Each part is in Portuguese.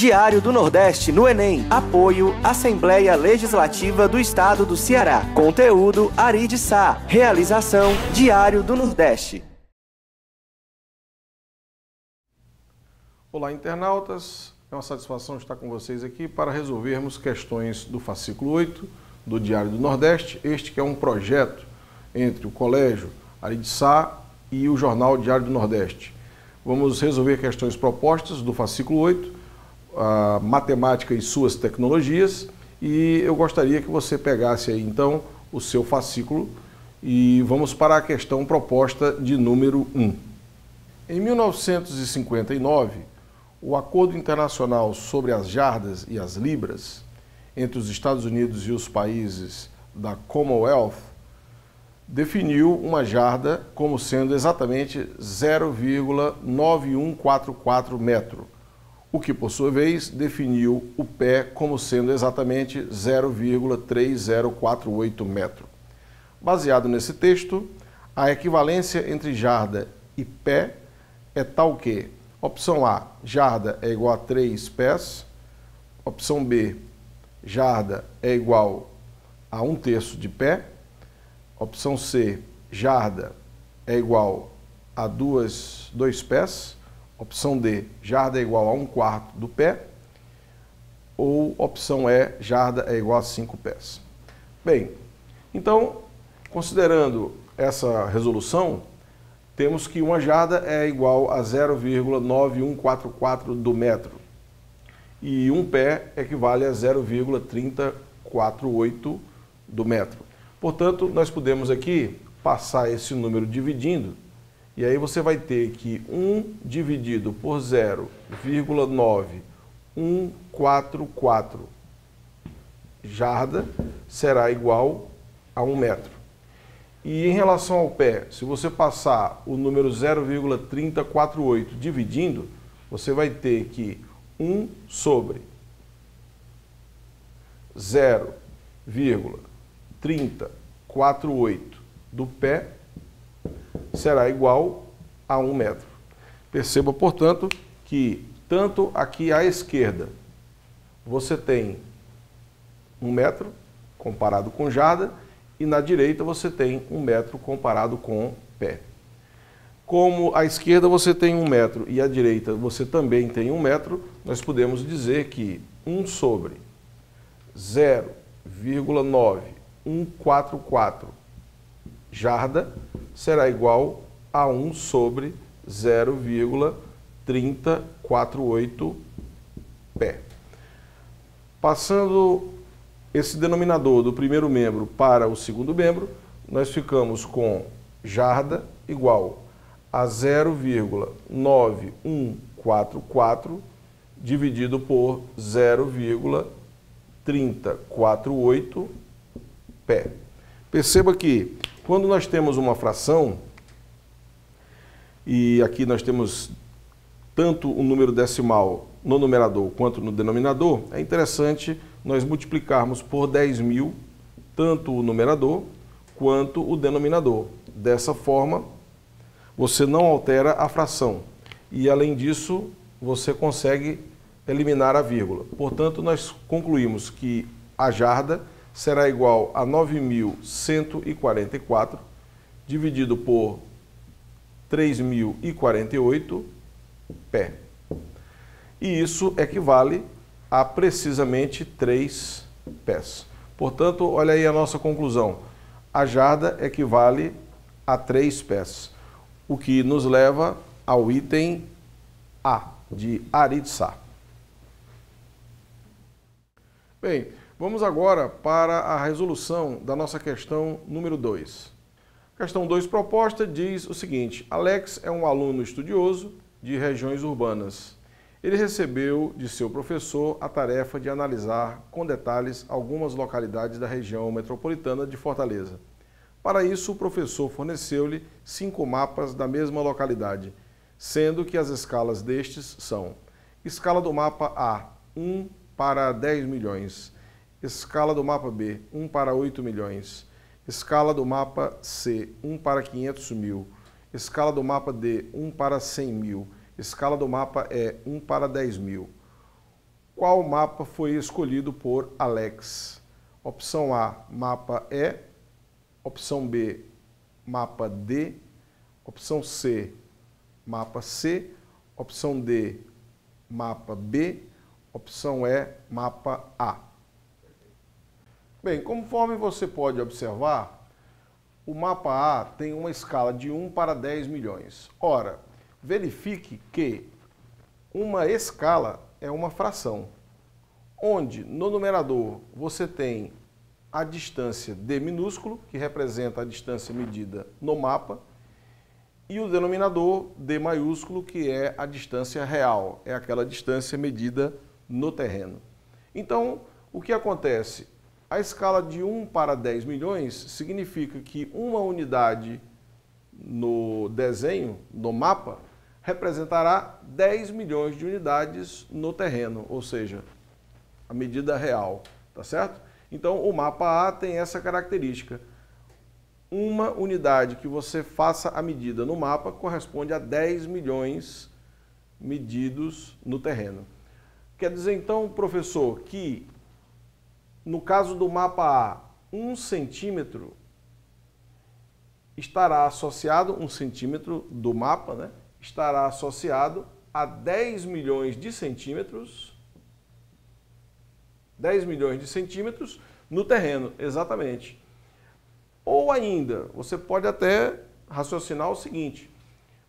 Diário do Nordeste no Enem. Apoio Assembleia Legislativa do Estado do Ceará. Conteúdo Arid Sá. Realização Diário do Nordeste. Olá, internautas. É uma satisfação estar com vocês aqui para resolvermos questões do fascículo 8 do Diário do Nordeste. Este que é um projeto entre o Colégio Arid Sá e o Jornal Diário do Nordeste. Vamos resolver questões propostas do fascículo 8, a matemática e suas tecnologias, e eu gostaria que você pegasse aí então o seu fascículo e vamos para a questão proposta de número 1. Em 1959, o Acordo Internacional sobre as Jardas e as Libras entre os Estados Unidos e os países da Commonwealth definiu uma jarda como sendo exatamente 0,9144 metro, o que, por sua vez, definiu o pé como sendo exatamente 0,3048 metro. Baseado nesse texto, a equivalência entre jarda e pé é tal que: opção A, jarda é igual a 3 pés. Opção B, jarda é igual a 1/3 de pé. Opção C, jarda é igual a 2 pés. Opção D, jarda é igual a 1/4 do pé. Ou opção E, jarda é igual a 5 pés. Bem, então, considerando essa resolução, temos que uma jarda é igual a 0,9144 do metro e um pé equivale a 0,3048 do metro. Portanto, nós podemos aqui passar esse número dividindo, e aí você vai ter que 1 dividido por 0,9144 jarda será igual a 1 metro. E em relação ao pé, se você passar o número 0,3048 dividindo, você vai ter que 1 sobre 0,3048 do pé será igual a 1 metro. Perceba, portanto, que tanto aqui à esquerda você tem 1 metro comparado com jarda e na direita você tem 1 metro comparado com pé. Como à esquerda você tem 1 metro e à direita você também tem 1 metro, nós podemos dizer que 1 sobre 0,9144 jarda será igual a 1 sobre 0,3048 pé. Passando esse denominador do primeiro membro para o segundo membro, nós ficamos com jarda igual a 0,9144 dividido por 0,3048 pé. Perceba que quando nós temos uma fração, e aqui nós temos tanto o número decimal no numerador quanto no denominador, é interessante nós multiplicarmos por 10.000 tanto o numerador quanto o denominador. Dessa forma, você não altera a fração e, além disso, você consegue eliminar a vírgula. Portanto, nós concluímos que a jarda será igual a 9.144 dividido por 3.048 pé. E isso equivale a precisamente 3 pés. Portanto, olha aí a nossa conclusão. A jarda equivale a 3 pés, o que nos leva ao item A, de Arid Sá. Bem, vamos agora para a resolução da nossa questão número 2. Questão 2 proposta diz o seguinte: Alex é um aluno estudioso de regiões urbanas. Ele recebeu de seu professor a tarefa de analisar com detalhes algumas localidades da região metropolitana de Fortaleza. Para isso, o professor forneceu-lhe 5 mapas da mesma localidade, sendo que as escalas destes são: escala do mapa A, 1 para 10 milhões, escala do mapa B, 1 para 8 milhões, escala do mapa C, 1 para 500 mil, escala do mapa D, 1 para 100 mil, escala do mapa E, 1 para 10 mil. qual mapa foi escolhido por Alex? Opção A, mapa E. Opção B, mapa D. Opção C, mapa C. Opção D, mapa B. Opção E, mapa A. Bem, conforme você pode observar, o mapa A tem uma escala de 1 para 10 milhões. Ora, verifique que uma escala é uma fração, onde no numerador você tem a distância d minúsculo, que representa a distância medida no mapa, e o denominador d maiúsculo, que é a distância real, é aquela distância medida no terreno. Então, o que acontece? A escala de 1 para 10 milhões significa que uma unidade no desenho, no mapa, representará 10 milhões de unidades no terreno, ou seja, a medida real, tá certo? Então, o mapa A tem essa característica. Uma unidade que você faça a medida no mapa corresponde a 10 milhões medidos no terreno. Quer dizer, então, professor, que no caso do mapa A, 1 centímetro estará associado, 1 centímetro do mapa, né? Estará associado a 10 milhões de centímetros, 10 milhões de centímetros no terreno, exatamente. Ou ainda, você pode até raciocinar o seguinte,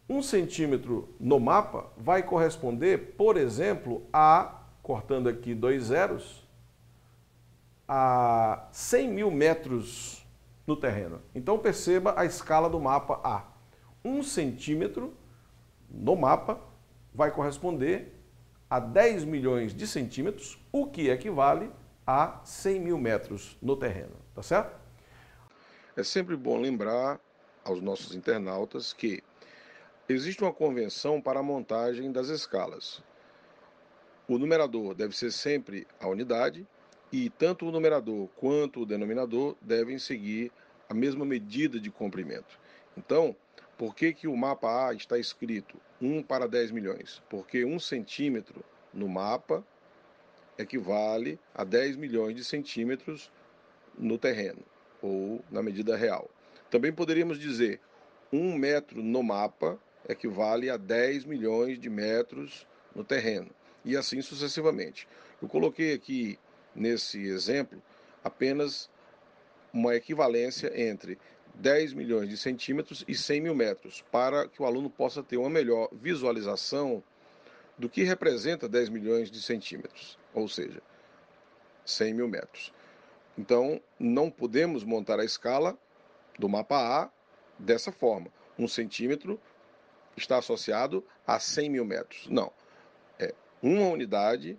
1 centímetro no mapa vai corresponder, por exemplo, a, cortando aqui 2 zeros, a 100 mil metros no terreno. Então perceba a escala do mapa A. 1 centímetro no mapa vai corresponder a 10 milhões de centímetros, o que equivale a 100 mil metros no terreno, tá certo? É sempre bom lembrar aos nossos internautas que existe uma convenção para a montagem das escalas. O numerador deve ser sempre a unidade e tanto o numerador quanto o denominador devem seguir a mesma medida de comprimento. Então, por que o mapa A está escrito 1 para 10 milhões? Porque 1 centímetro no mapa equivale a 10 milhões de centímetros no terreno, ou na medida real. Também poderíamos dizer 1 metro no mapa equivale a 10 milhões de metros no terreno, e assim sucessivamente. Eu coloquei aqui, nesse exemplo, apenas uma equivalência entre 10 milhões de centímetros e 100 mil metros, para que o aluno possa ter uma melhor visualização do que representa 10 milhões de centímetros, ou seja, 100 mil metros. Então, não podemos montar a escala do mapa A dessa forma. 1 centímetro está associado a 100 mil metros. Não. É uma unidade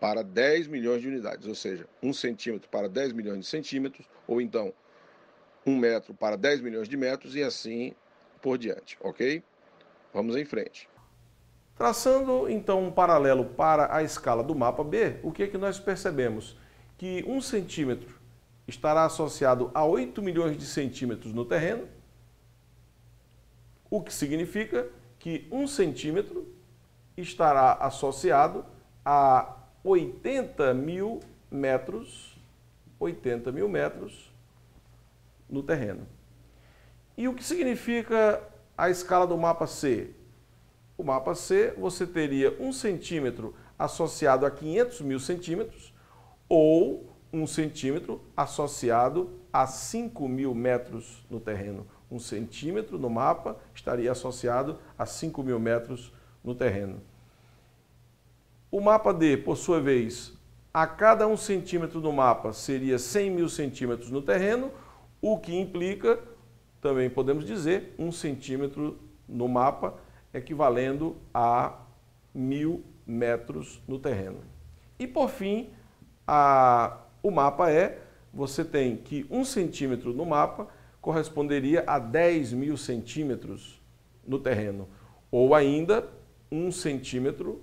para 10 milhões de unidades, ou seja, 1 centímetro para 10 milhões de centímetros, ou então 1 metro para 10 milhões de metros e assim por diante, ok? Vamos em frente. Traçando então um paralelo para a escala do mapa B, o que é que nós percebemos? Que 1 centímetro estará associado a 8 milhões de centímetros no terreno, o que significa que 1 centímetro estará associado a 80 mil metros no terreno. E o que significa a escala do mapa C? O mapa C, você teria 1 centímetro associado a 500 mil centímetros ou 1 centímetro associado a 5 mil metros no terreno. 1 centímetro no mapa estaria associado a 5 mil metros no terreno. O mapa D, por sua vez, a cada 1 centímetro no mapa seria 100 mil centímetros no terreno, o que implica, também podemos dizer, 1 centímetro no mapa equivalendo a 1000 metros no terreno. E por fim, o mapa E, você tem que 1 centímetro no mapa corresponderia a 10 mil centímetros no terreno, ou ainda 1 centímetro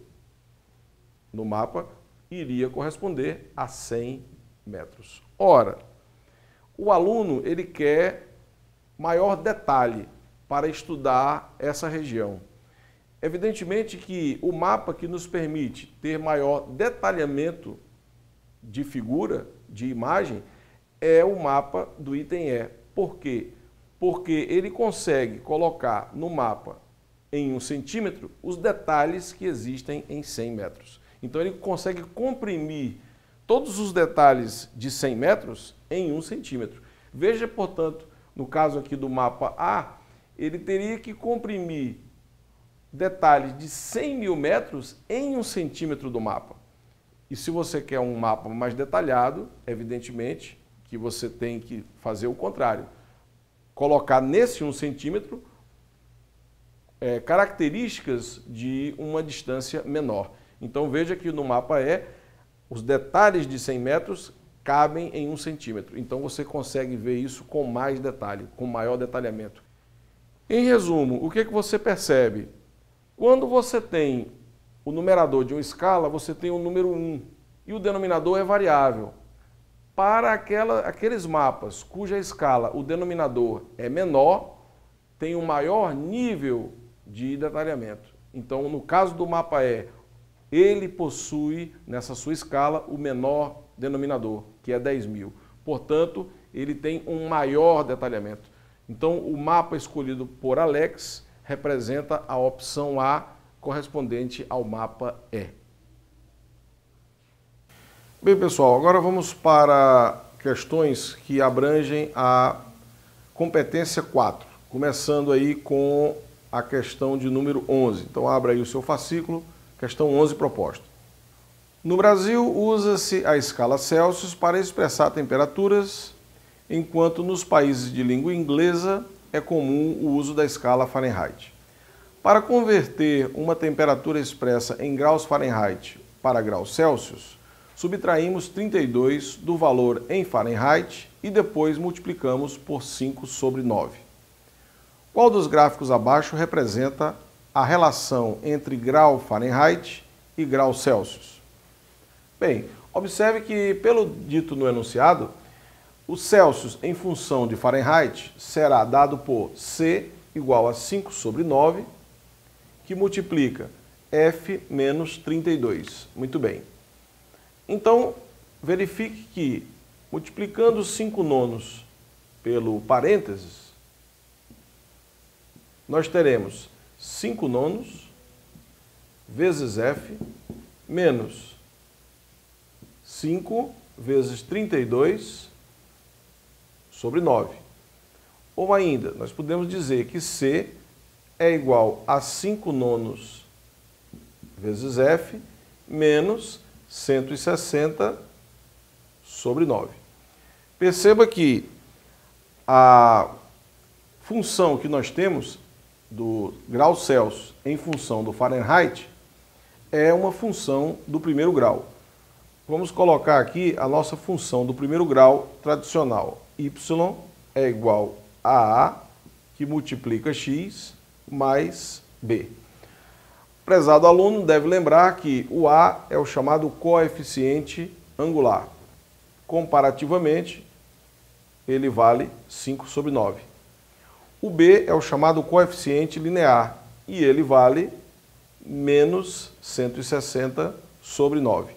no mapa iria corresponder a 100 metros. Ora, o aluno ele quer maior detalhe para estudar essa região. Evidentemente que o mapa que nos permite ter maior detalhamento de figura, de imagem, é o mapa do item E. Por quê? Porque ele consegue colocar no mapa em 1 centímetro os detalhes que existem em 100 metros. Então ele consegue comprimir todos os detalhes de 100 metros em 1 centímetro. Veja, portanto, no caso aqui do mapa A, ele teria que comprimir detalhes de 100 mil metros em 1 centímetro do mapa. E se você quer um mapa mais detalhado, evidentemente que você tem que fazer o contrário. Colocar nesse 1 centímetro características de uma distância menor. Então veja que no mapa E, os detalhes de 100 metros cabem em 1 centímetro. Então você consegue ver isso com mais detalhe, com maior detalhamento. Em resumo, o que você percebe? Quando você tem o numerador de uma escala, você tem o número 1 e o denominador é variável. Para aqueles mapas cuja escala, o denominador é menor, tem um maior nível de detalhamento. Então, no caso do mapa E, ele possui, nessa sua escala, o menor denominador, que é 10 mil. Portanto, ele tem um maior detalhamento. Então, o mapa escolhido por Alex representa a opção A, correspondente ao mapa E. Bem, pessoal, agora vamos para questões que abrangem a competência 4, começando aí com a questão de número 11. Então, abra aí o seu fascículo, questão 11 proposta. No Brasil, usa-se a escala Celsius para expressar temperaturas, enquanto nos países de língua inglesa é comum o uso da escala Fahrenheit. Para converter uma temperatura expressa em graus Fahrenheit para graus Celsius, subtraímos 32 do valor em Fahrenheit e depois multiplicamos por 5 sobre 9. Qual dos gráficos abaixo representa a relação entre grau Fahrenheit e grau Celsius? Bem, observe que, pelo dito no enunciado, o Celsius em função de Fahrenheit será dado por C igual a 5 sobre 9, que multiplica F menos 32. Muito bem. Então, verifique que, multiplicando 5 nonos pelo parênteses, nós teremos 5 nonos vezes F menos 5 vezes 32 sobre 9. Ou ainda, nós podemos dizer que C é igual a 5 nonos vezes F menos 160 sobre 9. Perceba que a função que nós temos do grau Celsius em função do Fahrenheit é uma função do primeiro grau. Vamos colocar aqui a nossa função do primeiro grau tradicional. Y é igual a A, que multiplica X, mais B. O prezado aluno deve lembrar que o A é o chamado coeficiente angular. Comparativamente, ele vale 5 sobre 9. O B é o chamado coeficiente linear e ele vale menos 160 sobre 9.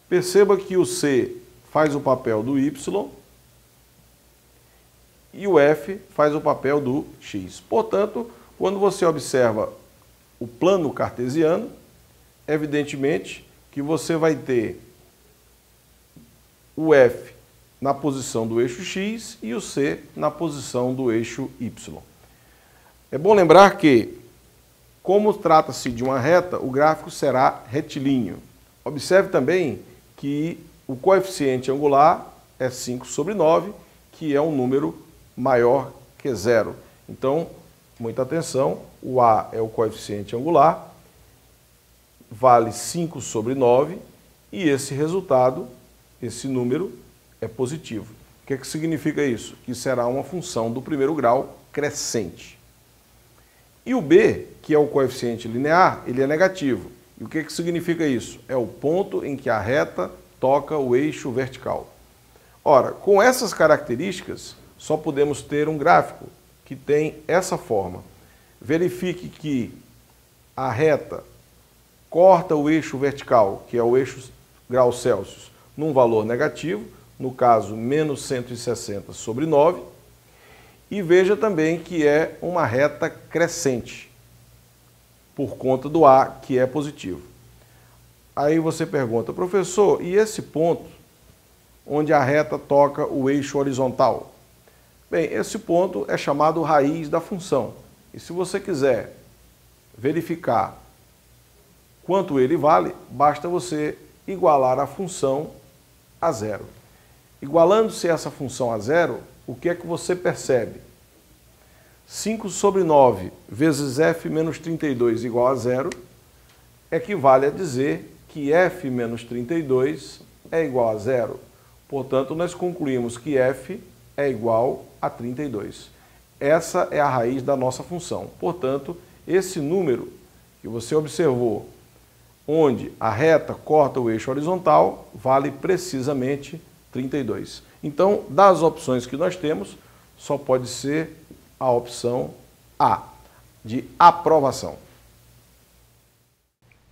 Perceba que o C faz o papel do Y e o F faz o papel do X. Portanto, quando você observa o plano cartesiano, evidentemente que você vai ter o F na posição do eixo X e o C na posição do eixo Y. É bom lembrar que, como trata-se de uma reta, o gráfico será retilíneo. Observe também que o coeficiente angular é 5 sobre 9, que é um número maior que zero. Então, muita atenção, o A é o coeficiente angular, vale 5 sobre 9, e esse resultado, esse número, é positivo. O que é que significa isso? Que será uma função do primeiro grau crescente. E o B, que é o coeficiente linear, ele é negativo. E o que é que significa isso? É o ponto em que a reta toca o eixo vertical. Ora, com essas características, só podemos ter um gráfico que tem essa forma. Verifique que a reta corta o eixo vertical, que é o eixo graus Celsius, num valor negativo, no caso, menos 160 sobre 9, e veja também que é uma reta crescente, por conta do A, que é positivo. Aí você pergunta, professor, e esse ponto onde a reta toca o eixo horizontal? Bem, esse ponto é chamado raiz da função. E se você quiser verificar quanto ele vale, basta você igualar a função a zero. Igualando-se essa função a zero, o que é que você percebe? 5 sobre 9 vezes f menos 32 igual a zero equivale a dizer que f menos 32 é igual a zero. Portanto, nós concluímos que f é igual a 32. Essa é a raiz da nossa função. Portanto, esse número que você observou, onde a reta corta o eixo horizontal, vale precisamente 32. Então, das opções que nós temos, só pode ser a opção A, de aprovação.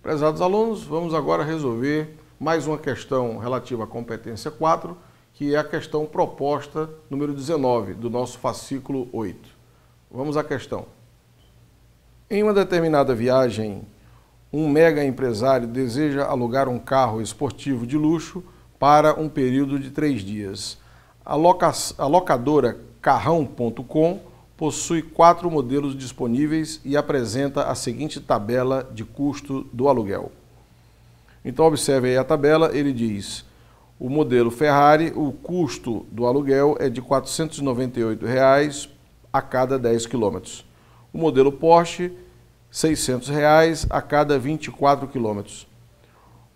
Prezados alunos, vamos agora resolver mais uma questão relativa à competência 4, que é a questão proposta número 19 do nosso fascículo 8. Vamos à questão. Em uma determinada viagem, um mega empresário deseja alugar um carro esportivo de luxo para um período de 3 dias. A locadora Carrão.com possui 4 modelos disponíveis e apresenta a seguinte tabela de custo do aluguel. Então, observe aí a tabela, ele diz, o modelo Ferrari, o custo do aluguel é de R$ 498 a cada 10 km. O modelo Porsche, R$ 600 a cada 24 km.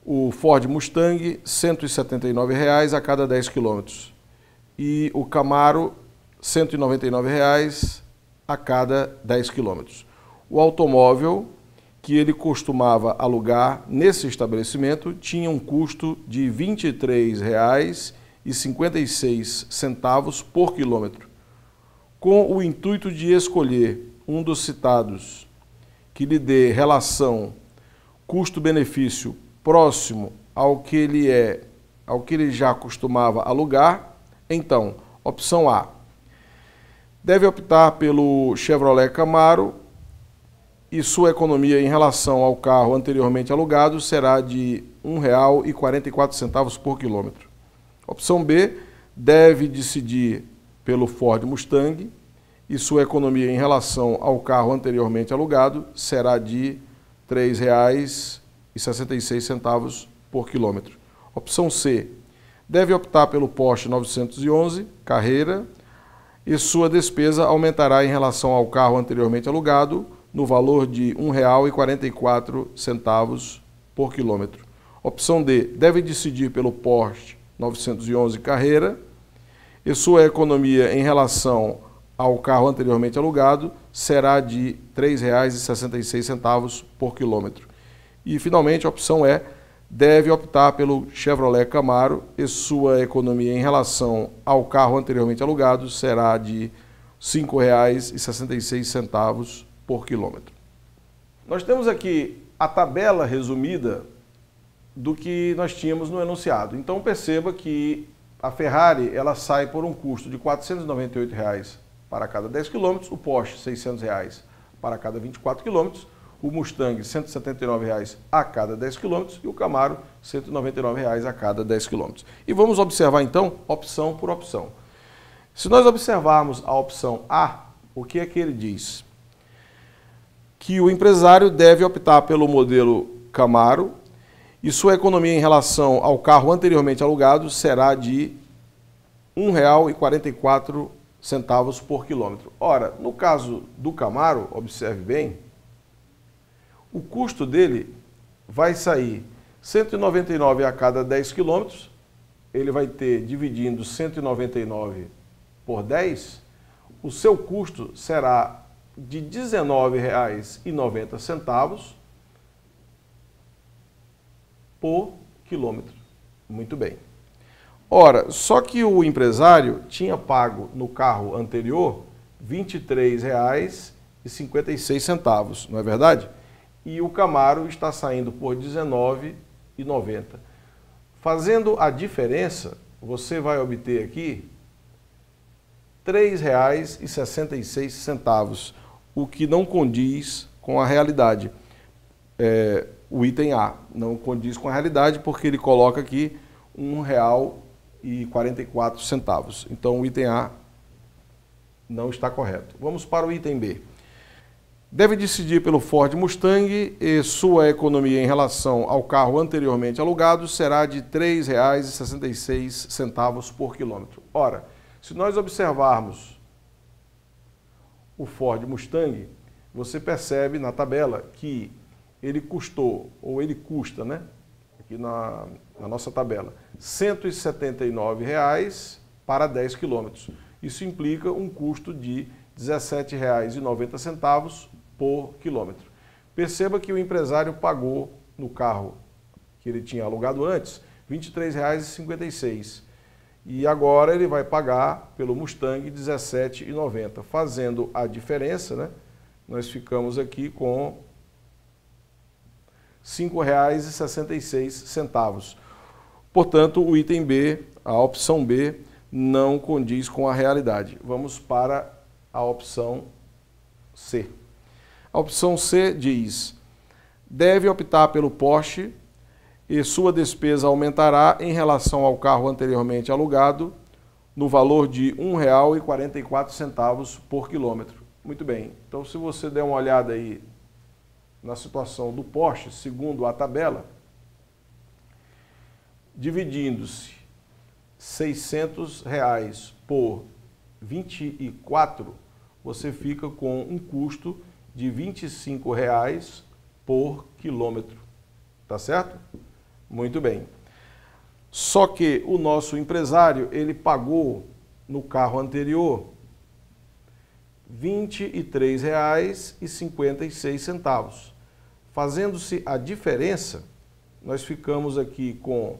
O Ford Mustang, R$ 179 a cada 10 km. E o Camaro, R$ 199 a cada 10 km. O automóvel que ele costumava alugar nesse estabelecimento tinha um custo de R$ 23,56 por quilômetro. Com o intuito de escolher um dos citados que lhe dê relação custo-benefício próximo ao que ele já costumava alugar, então, opção A, deve optar pelo Chevrolet Camaro e sua economia em relação ao carro anteriormente alugado será de R$ 1,44 por quilômetro. Opção B, deve decidir pelo Ford Mustang e sua economia em relação ao carro anteriormente alugado será de R$ 3,66 por quilômetro. Opção C, deve optar pelo Porsche 911 Carrera e sua despesa aumentará em relação ao carro anteriormente alugado no valor de R$ 1,44 por quilômetro. Opção D, deve decidir pelo Porsche 911 Carrera e sua economia em relação ao carro anteriormente alugado será de R$ 3,66 por quilômetro. E, finalmente, a opção E, deve optar pelo Chevrolet Camaro e sua economia em relação ao carro anteriormente alugado será de R$ 5,66 por quilômetro. Nós temos aqui a tabela resumida do que nós tínhamos no enunciado. Então perceba que a Ferrari ela sai por um custo de R$ 498 para cada 10 km, o Porsche R$ 600 para cada 24 km, o Mustang R$ 179 a cada 10 km e o Camaro R$ 199 a cada 10 km. E vamos observar então opção por opção. Se nós observarmos a opção A, o que é que ele diz? Que o empresário deve optar pelo modelo Camaro e sua economia em relação ao carro anteriormente alugado será de R$ 1,44 por quilômetro. Ora, no caso do Camaro, observe bem, o custo dele vai sair R$ 199 a cada 10 quilômetros, ele vai ter, dividindo 199 por 10, o seu custo será de R$ 19,90 por quilômetro. Muito bem. Ora, só que o empresário tinha pago no carro anterior R$ 23,56, não é verdade? e o Camaro está saindo por R$ 19,90. Fazendo a diferença, você vai obter aqui R$ 3,66, o que não condiz com a realidade. O item A não condiz com a realidade porque ele coloca aqui R$ 1,44. Então o item A não está correto. Vamos para o item B. Deve decidir pelo Ford Mustang e sua economia em relação ao carro anteriormente alugado será de R$ 3,66 por quilômetro. Ora, se nós observarmos o Ford Mustang, você percebe na tabela que ele custou, ou ele custa, né? Aqui na nossa tabela, R$ 179,00 para 10 quilômetros. Isso implica um custo de R$ 17,90 por quilômetro. Perceba que o empresário pagou no carro que ele tinha alugado antes R$ 23,56. E agora ele vai pagar pelo Mustang R$ 17,90. Fazendo a diferença, né, nós ficamos aqui com R$ 5,66. Portanto, o item B, a opção B, não condiz com a realidade. Vamos para a opção C. A opção C diz: deve optar pelo Porsche e sua despesa aumentará em relação ao carro anteriormente alugado no valor de R$ 1,44 por quilômetro. Muito bem, então se você der uma olhada aí na situação do Porsche, segundo a tabela, dividindo-se R$ 600 por 24, você fica com um custo de R$ 25 por quilômetro. Tá certo? Muito bem. Só que o nosso empresário, ele pagou no carro anterior R$ 23,56. Fazendo-se a diferença, nós ficamos aqui com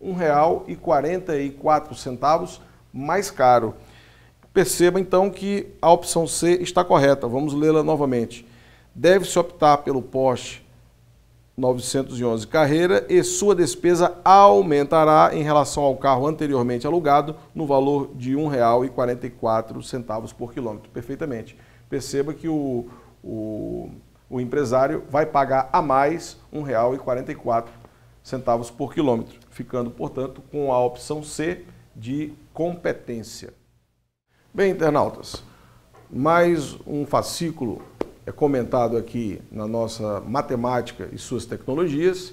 R$ 1,44 mais caro. Perceba então que a opção C está correta. Vamos lê-la novamente. Deve-se optar pelo Porsche 911 Carrera e sua despesa aumentará em relação ao carro anteriormente alugado no valor de R$ 1,44 por quilômetro. Perfeitamente. Perceba que o empresário vai pagar a mais R$ 1,44 por quilômetro, ficando, portanto, com a opção C de competência. Bem, internautas, mais um fascículo é comentado aqui na nossa matemática e suas tecnologias.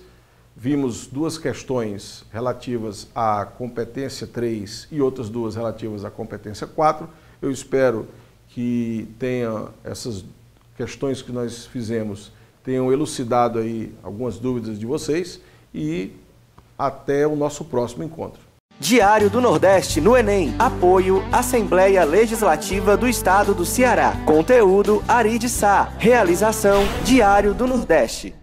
Vimos duas questões relativas à competência 3 e outras duas relativas à competência 4. Eu espero que essas questões que nós fizemos tenham elucidado aí algumas dúvidas de vocês e até o nosso próximo encontro. Diário do Nordeste no Enem. Apoio Assembleia Legislativa do Estado do Ceará. Conteúdo Ari de Sá. Realização Diário do Nordeste.